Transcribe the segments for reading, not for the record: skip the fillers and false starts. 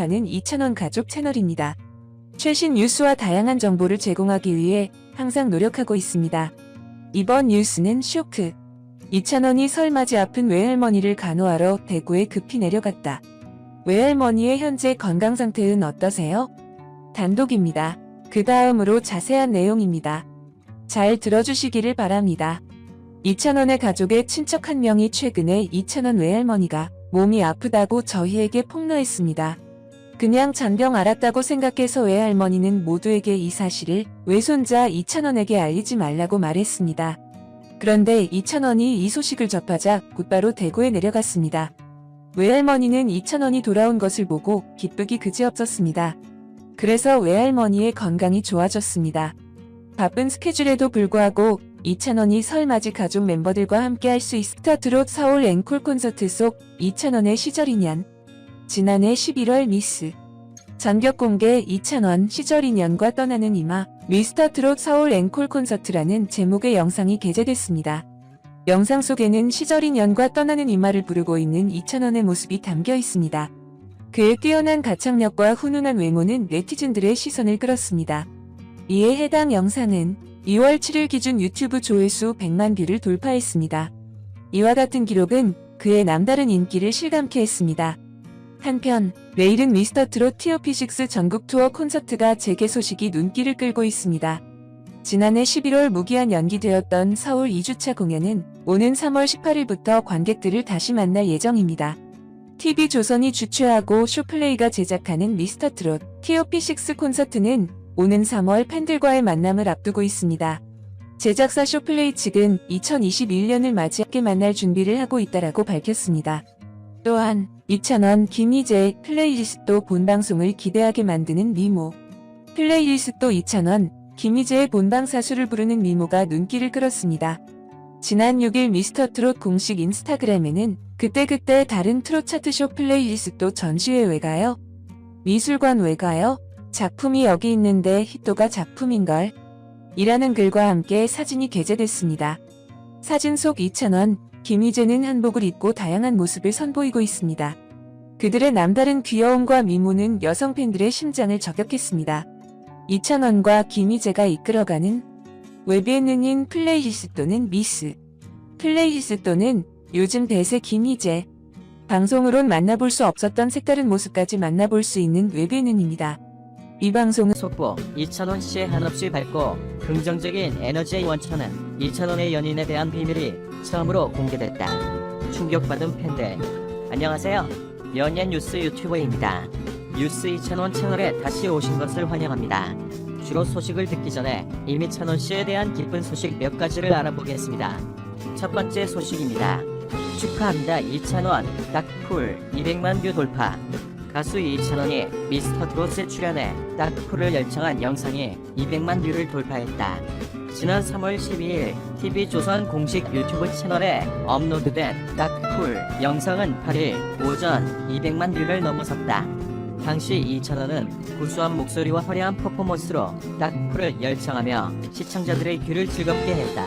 파는 이찬원 가족 채널입니다. 최신 뉴스와 다양한 정보를 제공하기 위해 항상 노력하고 있습니다. 이번 뉴스는 쇼크. 이찬원이 설 맞이 아픈 외할머니를 간호하러 대구에 급히 내려갔다. 외할머니의 현재 건강 상태는 어떠세요? 단독입니다. 그 다음으로 자세한 내용입니다. 잘 들어주시기를 바랍니다. 이찬원의 가족의 친척 한 명이 최근에 이찬원 외할머니가 몸이 아프다고 저희에게 폭로했습니다. 그냥 잔병 앓았다고 생각해서 외할머니는 모두에게 이 사실을 외손자 이찬원에게 알리지 말라고 말했습니다. 그런데 이찬원이 이 소식을 접하자 곧바로 대구에 내려갔습니다. 외할머니는 이찬원이 돌아온 것을 보고 기쁘기 그지없었습니다. 그래서 외할머니의 건강이 좋아졌습니다. 바쁜 스케줄에도 불구하고 이찬원이 설맞이 가족 멤버들과 함께 할 수 있을 미스터트롯 서울 앵콜 콘서트 속 이찬원의 시절 인연. 지난해 11월 미스 전격 공개 이찬원 시절 인연과 떠나는 이마 미스터트롯 서울 앵콜 콘서트라는 제목의 영상이 게재됐습니다. 영상 속에는 시절 인연과 떠나는 이마를 부르고 있는 이찬원의 모습이 담겨 있습니다. 그의 뛰어난 가창력과 훈훈한 외모는 네티즌들의 시선을 끌었습니다. 이에 해당 영상은 2월 7일 기준 유튜브 조회수 100만 뷰를 돌파했습니다. 이와 같은 기록은 그의 남다른 인기를 실감케 했습니다. 한편 내일은 미스터트롯 TOP6 전국 투어 콘서트가 재개 소식이 눈길을 끌고 있습니다. 지난해 11월 무기한 연기되었던 서울 2주차 공연은 오는 3월 18일부터 관객들을 다시 만날 예정입니다. TV조선이 주최하고 쇼플레이가 제작하는 미스터트롯 TOP6 콘서트는 오는 3월 팬들과의 만남을 앞두고 있습니다. 제작사 쇼플레이 측은 2021년을 맞이하게 만날 준비를 하고 있다라고 밝혔습니다. 또한 이찬원, 김희재 플레이리스트도 본방송을 기대하게 만드는 미모. 플레이리스트 이찬원, 김희재의 본방 사수를 부르는 미모가 눈길을 끌었습니다. 지난 6일 미스터트롯 공식 인스타그램에는 그때그때 다른 트롯 차트쇼 플레이리스트 전시회 왜 가요? 미술관 왜 가요? 작품이 여기 있는데 히토가 작품인걸? 이라는 글과 함께 사진이 게재됐습니다. 사진 속 이찬원, 김희재는 한복을 입고 다양한 모습을 선보이고 있습니다. 그들의 남다른 귀여움과 미모는 여성 팬들의 심장을 저격했습니다. 이찬원과 김희재가 이끌어가는 웹예능인 플레이리스트는 미스. 플레이리스트는 요즘 대세 김희재. 방송으론 만나볼 수 없었던 색다른 모습까지 만나볼 수 있는 웹예능입니다. 이 방송은 속보 이찬원 씨의 한없이 밝고 긍정적인 에너지의 원천은 이찬원의 연인에 대한 비밀이 처음으로 공개됐다. 충격받은 팬들 안녕하세요. 연예 뉴스 유튜버입니다. 뉴스 이찬원 채널에 다시 오신 것을 환영합니다. 주로 소식을 듣기 전에 이미 찬원 씨에 대한 기쁜 소식 몇 가지를 알아보겠습니다. 첫 번째 소식입니다. 축하합니다. 이찬원 딱풀 200만 뷰 돌파. 가수 이찬원이 미스터트롯에 출연해 딱풀을 열창한 영상이 200만 뷰를 돌파했다. 지난 3월 12일 TV조선 공식 유튜브 채널에 업로드된 딱풀 영상은 8일 오전 200만 뷰를 넘어섰다. 당시 이찬원은 구수한 목소리와 화려한 퍼포먼스로 딱풀을 열창하며 시청자들의 귀를 즐겁게 했다.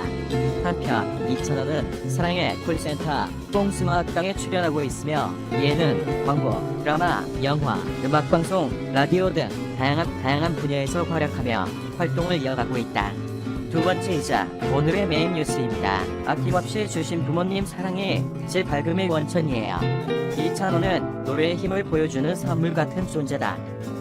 한편 이찬원은 사랑의 콜센터 뽕스마학당에 출연하고 있으며 예능, 광고, 드라마, 영화, 음악방송, 라디오 등 다양한 분야에서 활약하며 활동을 이어가고 있다. 두 번째이자 오늘의 메인 뉴스입니다. 아낌없이 주신 부모님 사랑이 제 밝음의 원천이에요. 이찬원은 노래의 힘을 보여주는 선물 같은 존재다.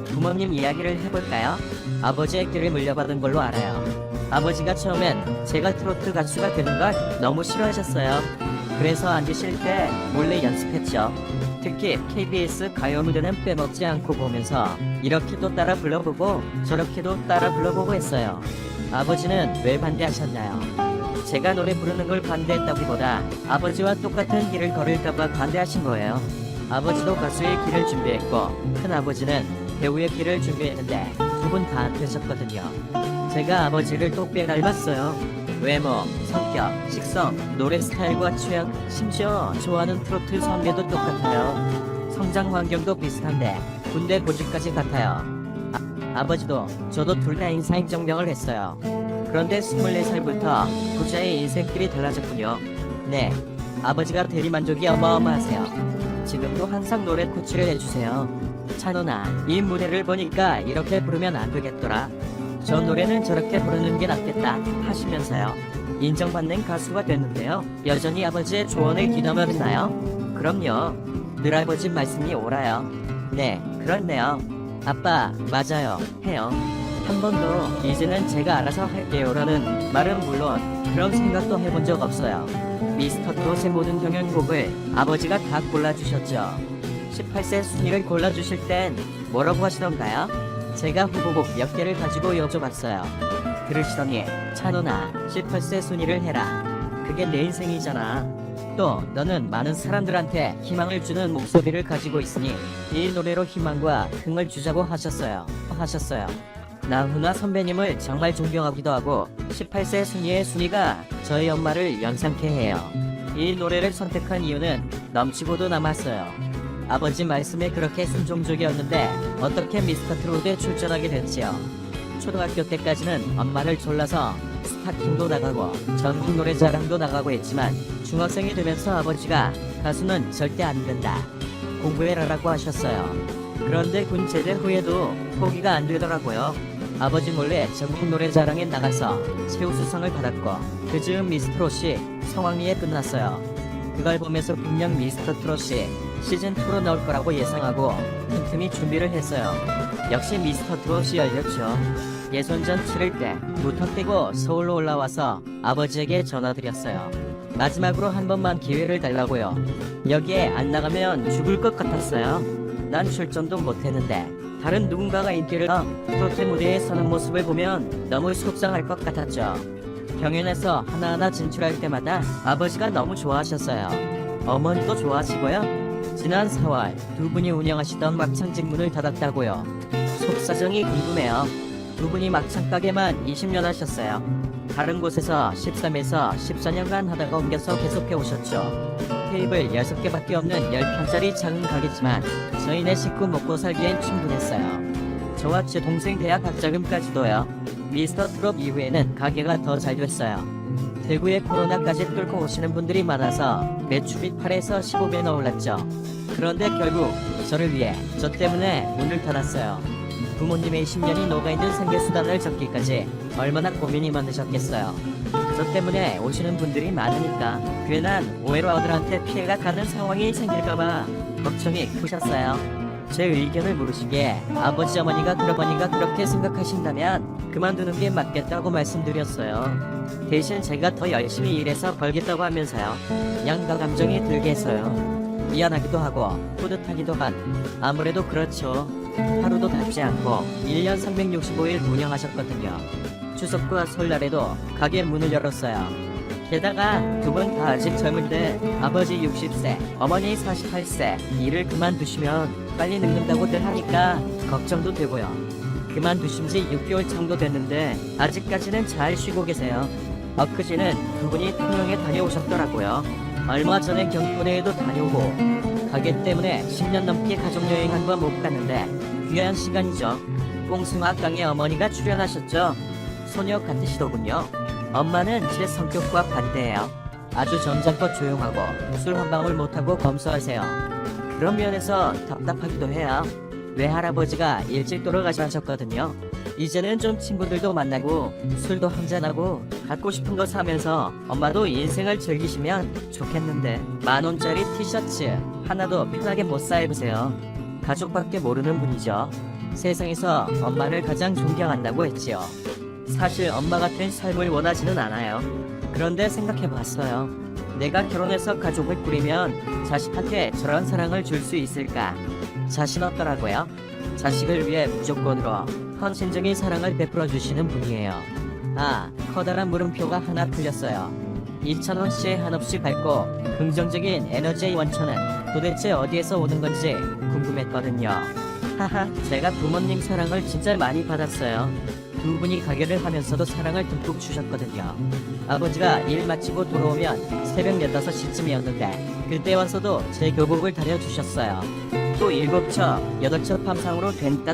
부모님 이야기를 해볼까요? 아버지의 길을 물려받은 걸로 알아요. 아버지가 처음엔 제가 트로트 가수가 되는 걸 너무 싫어하셨어요. 그래서 앉으실 때 몰래 연습했죠. 특히 KBS 가요 무대는 빼먹지 않고 보면서 이렇게도 따라 불러보고 저렇게도 따라 불러보고 했어요. 아버지는 왜 반대하셨나요? 제가 노래 부르는 걸 반대했다기보다 아버지와 똑같은 길을 걸을까봐 반대하신 거예요. 아버지도 가수의 길을 준비했고 큰아버지는 배우의 길을 준비했는데 두 분 다 안 되셨거든요. 제가 아버지를 똑빼 닮았어요. 외모, 성격, 식성, 노래 스타일과 취향, 심지어 좋아하는 트로트 선배도 똑같아요. 성장 환경도 비슷한데 군대 고지까지 같아요. 아버지도 저도 둘 다 인사행정병을 했어요. 그런데 24살부터 부자의 인생길이 달라졌군요. 네, 아버지가 대리만족이 어마어마하세요. 지금도 항상 노래 코치를 해주세요. 찬원아, 이 무대를 보니까 이렇게 부르면 안 되겠더라. 저 노래는 저렇게 부르는 게 낫겠다 하시면서요. 인정받는 가수가 됐는데요. 여전히 아버지의 조언을 귀담아듣나요? 그럼요. 늘 아버지 말씀이 옳아요. 네, 그렇네요. 아빠, 맞아요. 해요. 한 번도 이제는 제가 알아서 할게요라는 말은 물론 그런 생각도 해본 적 없어요. 미스터 트롯의 모든 경연곡을 아버지가 다 골라주셨죠. 18세 순위를 골라주실 땐 뭐라고 하시던가요? 제가 후보곡 몇 개를 가지고 여쭤봤어요. 그러시더니 찬원아, 18세 순위를 해라. 그게 내 인생이잖아. 또 너는 많은 사람들한테 희망을 주는 목소리를 가지고 있으니 이 노래로 희망과 흥을 주자고 하셨어요. 나훈아 선배님을 정말 존경하기도 하고 18세 순위의 순위가 저희 엄마를 연상케 해요. 이 노래를 선택한 이유는 넘치고도 남았어요. 아버지 말씀에 그렇게 순종적이었는데 어떻게 미스터 트롯에 출전하게 됐지요. 초등학교 때까지는 엄마를 졸라서 스타킹도 나가고 전국 노래자랑도 나가고 했지만 중학생이 되면서 아버지가 가수는 절대 안 된다. 공부해라라고 하셨어요. 그런데 군 제대 후에도 포기가 안 되더라고요. 아버지 몰래 전국 노래자랑에 나가서 최우수상을 받았고 그 즈음 미스트롯이 성황리에 끝났어요. 그걸 보면서 분명 미스터 트롯이 시즌2로 나올 거라고 예상하고 틈틈이 준비를 했어요. 역시 미스터 트롯이 열렸죠. 예선전 치를 때 무턱대고 서울로 올라와서 아버지에게 전화드렸어요. 마지막으로 한 번만 기회를 달라고요. 여기에 안 나가면 죽을 것 같았어요. 난 출전도 못했는데 다른 누군가가 인기를 트로트 무대에 서는 모습을 보면 너무 속상할 것 같았죠. 경연에서 하나하나 진출할 때마다 아버지가 너무 좋아하셨어요. 어머니도 좋아하시고요. 지난 4월 두 분이 운영하시던 막창집 문을 닫았다고요. 속사정이 궁금해요. 두 분이 막창 가게만 20년 하셨어요. 다른 곳에서 13에서 14년간 하다가 옮겨서 계속해 오셨죠. 테이블 6개밖에 없는 10평짜리 작은 가게지만 저희네 식구 먹고 살기엔 충분했어요. 저와 제 동생 대학 학자금까지도요. 미스터 트롯 이후에는 가게가 더 잘 됐어요. 대구에 코로나까지 뚫고 오시는 분들이 많아서 매출이 8에서 15배나 올랐죠. 그런데 결국 저를 위해 저 때문에 문을 닫았어요. 부모님의 10년이 녹아있는 생계수단을 접기까지 얼마나 고민이 많으셨겠어요. 저 때문에 오시는 분들이 많으니까 괜한 오해로 아들한테 피해가 가는 상황이 생길까봐 걱정이 크셨어요. 제 의견을 물으시기에 아버지 어머니가 그렇게 생각하신다면 그만두는 게 맞겠다고 말씀드렸어요. 대신 제가 더 열심히 일해서 벌겠다고 하면서요. 양가 감정이 들게 했어요. 미안하기도 하고 뿌듯하기도 한. 아무래도 그렇죠. 하루도 닫지 않고 1년 365일 운영하셨거든요. 추석과 설날에도 가게 문을 열었어요. 게다가 두 분 다 아직 젊은데 아버지 60세, 어머니 48세 일을 그만두시면 빨리 늙는다고들 하니까 걱정도 되고요. 그만두신 지 6개월 정도 됐는데 아직까지는 잘 쉬고 계세요. 엊그제는 두 분이 통영에 다녀오셨더라고요. 얼마 전에 경포대에도 다녀오고 가게 때문에 10년 넘게 가족여행 한 번 못 갔는데 귀한 시간이죠. 뽕숭아깡에 어머니가 출연하셨죠. 소녀 같으시더군요. 엄마는 제 성격과 반대예요. 아주 점잖고 조용하고 술 한 방울 못하고 검소하세요. 그런 면에서 답답하기도 해요. 외할아버지가 일찍 돌아가셨거든요. 이제는 좀 친구들도 만나고 술도 한잔하고 갖고 싶은 거 사면서 엄마도 인생을 즐기시면 좋겠는데 10,000원짜리 티셔츠 하나도 편하게 못 사입으세요. 가족밖에 모르는 분이죠. 세상에서 엄마를 가장 존경한다고 했지요. 사실 엄마 같은 삶을 원하지는 않아요. 그런데 생각해봤어요. 내가 결혼해서 가족을 꾸리면 자식한테 저런 사랑을 줄 수 있을까? 자신 없더라고요. 자식을 위해 무조건으로 헌신적인 사랑을 베풀어 주시는 분이에요. 아, 커다란 물음표가 하나 풀렸어요. 이찬원 씨의 한없이 밝고 긍정적인 에너지의 원천은 도대체 어디에서 오는 건지 궁금했거든요. 하하, 제가 부모님 사랑을 진짜 많이 받았어요. 두 분이 가게를 하면서도 사랑을 듬뿍 주셨거든요. 아버지가 일 마치고 돌아오면 새벽 5시쯤이었는데 그때 와서도 제 교복을 다려주셨어요. 또 7첩, 8첩 함상으로 된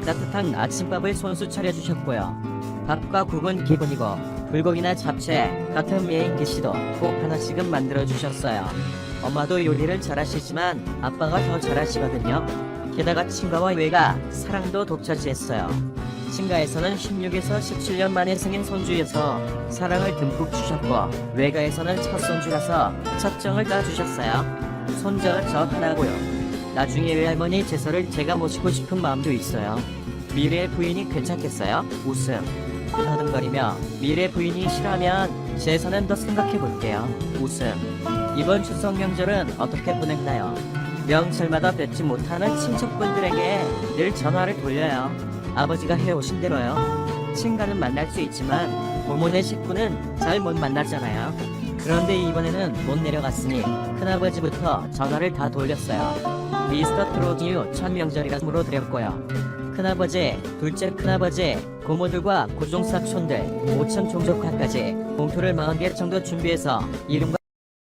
따뜻한 아침밥을 손수 차려주셨고요. 밥과 국은 기본이고 불고기나 잡채 같은 메인 디시도 꼭 하나씩은 만들어주셨어요. 엄마도 요리를 잘하시지만 아빠가 더 잘하시거든요. 게다가 친가와 외가 사랑도 독차지했어요. 친가에서는 16에서 17년 만에 생긴 손주여서 사랑을 듬뿍 주셨고 외가에서는 첫 손주라서 첫 정을 다 주셨어요. 손자가 저 하나고요. 나중에 외할머니 제사를 제가 모시고 싶은 마음도 있어요. 미래 부인이 괜찮겠어요? 웃음. 더듬거리며 미래 부인이 싫어하면 제사는 더 생각해 볼게요. 웃음. 이번 추석 명절은 어떻게 보냈나요? 명절마다 뵙지 못하는 친척분들에게 늘 전화를 돌려요. 아버지가 해오신 대로요. 친가는 만날 수 있지만 고모네 식구는 잘 못 만나잖아요. 그런데 이번에는 못 내려갔으니 큰아버지부터 전화를 다 돌렸어요. 미스터 트롯 이후 첫 명절이라므로 드렸고요. 큰아버지, 둘째 큰아버지, 고모들과 고종사촌들, 오천 종족화까지 봉투를 40개 정도 준비해서 이름과